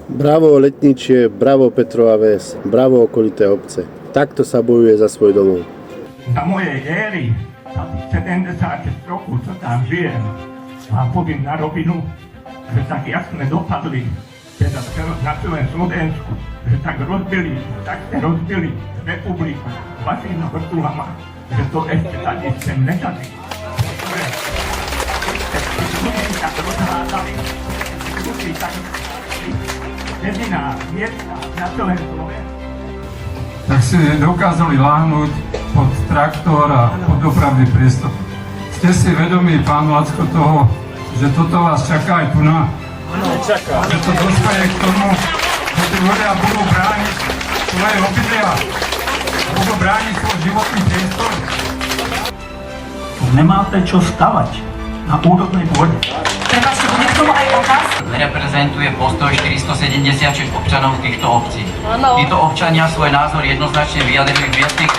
Bravo Letničie, bravo Petrova Ves, bravo okolité obce. Takto sa bojuje za svoj domov. Za mojej éry, za tých 70 rokov, čo tam žijem, vám poviem na rovinu, že tak jasne dopadli, teda na celém Slovensku, že tak ste rozbili republiku vašimi vrtulama, že to ešte tady sem nechali. Ľudí tak rozhádali, ľudí tak jediná miesta na celém Slovensku. Tak si dokázali láhnuť pod traktor a pod dopravný priestor. Ste si vedomí, pán Lacko, toho, že toto vás čaká aj tu na? Že to dospeje k tomu, že tí ľudia budú brániť svoje obydlia, budú brániť svoj životný priestor. Nemáte čo stavať na úrodnej pôde. Prepačte, bude k tomu aj otázka? Reprezentuje postoj 476 občanov týchto obcí. Títo občania svoj názor jednoznačne vyjadrili v miestnych